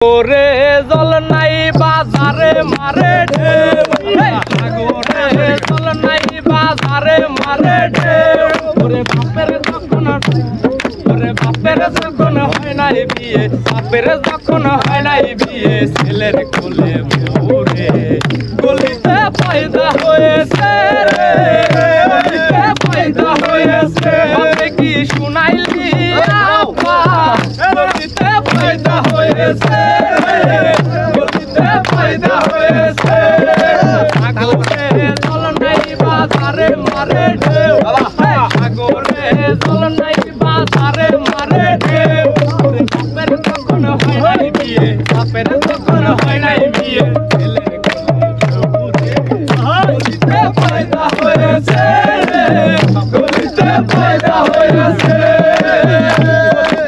ওরে জল নাই বাজারে মারে ঢেউ, সাগরে জল নাই বাজারে মারে ঢেউ। ওরে বাপের যখন হয় নাই বিয়ে, বাপের যখন হয় নাই বিয়ে, ছেলের কোলে মোরে গলিতে পয়দা হয়েছে রে, গলিতে পয়দা হয়েছে। বাপে কি শুনাইলি আপা, গলিতে পয়দা হয়েছে রে, গলিতে পয়দা হয়েছে। সাগরে জল নাই বাজারে মারে ঢেউ, সাগরে জল নাই বাজারে মারে ঢেউ। বাপের যখন হয় নাই বিয়ে, বাপের যখন হয় নাই বিয়ে, ছেলের গলিতে পয়দা হয়েছে রে, গলিতে পয়দা হয়েছে,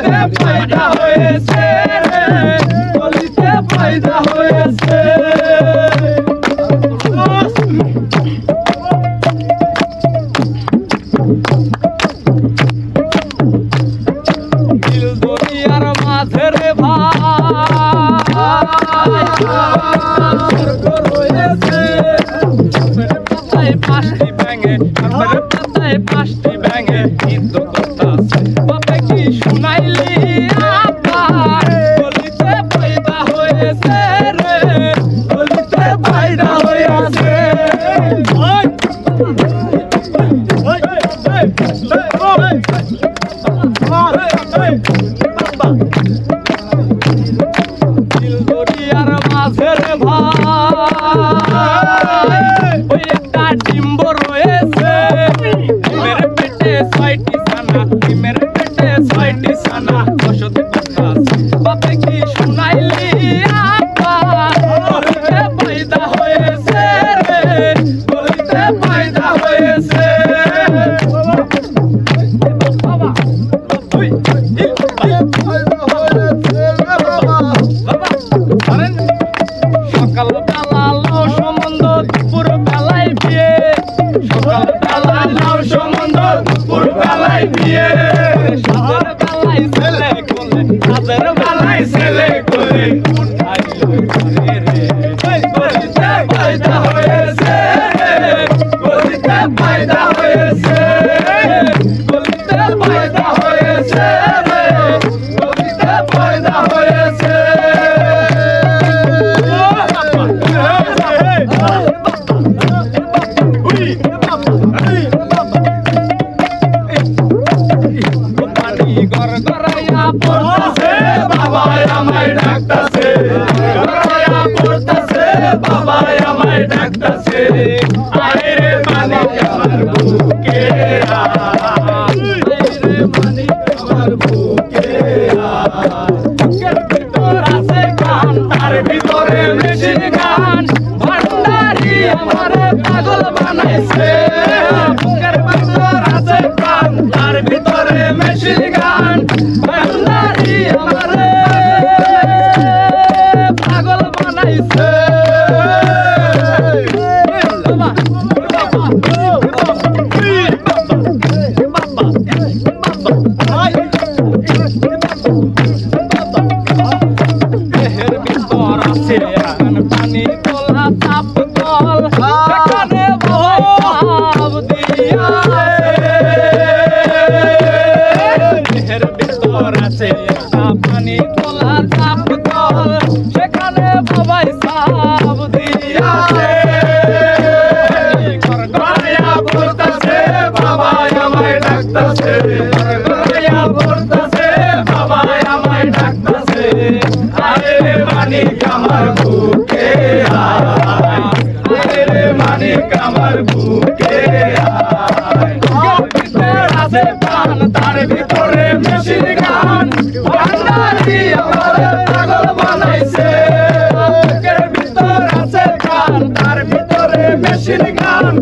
গলিতে পয়দা হয়েছে রে, গলিতে পয়দা হয়েছে। দিল দরিয়ার মাঝে রে ভাই পাঁচটি ব্যাঙে, পাঁচটি ব্যাঙে কিন্তু করতাছে। বাপে কি শুনাইলি আপা, গলিতে পয়দা হয়েছে রে, গলিতে পয়দা হয়েছে। দিল দরিয়ার মাঝের ভাই, ওই একটা ডিম্ব রয়েছে, ডিমের পেটে ছয়টি ছানা, ডিমের পেটে ছয়টি ছানা বসত করতাছে। বাপে কি শুনাইলি আপা, গলিতে পয়দা হয়েছে রে, গলিতে পয়দা হয়েছে। সকাল বেলা লাউ সম্বন্ধ, দুপুর বেলায় বিয়ে, সকাল বেলা লাউ সম্বন্ধ, দুপুর বেলায় বিয়ে। সাজের বেলায় ছেলে কোলে, সাজের বেলায় ছেলে কোলে উঠাইল ঘরে রে, গলিতে পয়দা হয়েছে রে, গলিতে পয়দা হয়েছে, গলিতে পয়দা হয়েছে রে, গলিতে পয়দা হয়েছে। গড়গড়াইয়া পড়তাছে বাবা আমায় ডাকতাছে, গড়গড়াইয়া পড়তাছে বাবা আমায় ডাকতাছে। আয় রে মানিক আমার বুকে আয়, রে মানিক আমার বুকে আয়। বুকের ভিতর আছে গান, তার ভিতরে মেশিন গান, ভান্ডারি আমারে পাগল বানাইছে। বুকের ভিতর আছে গান, তার ভিতরে মেশিন গান, ভান্ডারি আমারে পাগল বানাইছে। দেহের ভিতর আছে পানি তোলা চাপ কল, সেখানে ভয় চাপ দিয়া। দেহের ভিতর আছে পানি তোলা চাপ কল, সেখানে বাবাই চাপ দিয়াছে। গড়গড়াইয়া পড়তাছে বাবা আমায় ডাকতাছে, গড়গড়াইয়া পড়তাছে বাবা আমায় ডাকতাছে। আরে রে মানিক আমার বুকে আয়, আরে রে মানিক আমার বুকে আয়। ভিতর আছে প্রাণ, তার ভিতরে মেশিন গান, ভান্ডারি আমারে পাগল বানাইছে। বুকের ভিতর আছে গান, তার ভিতরে মেশিন গান।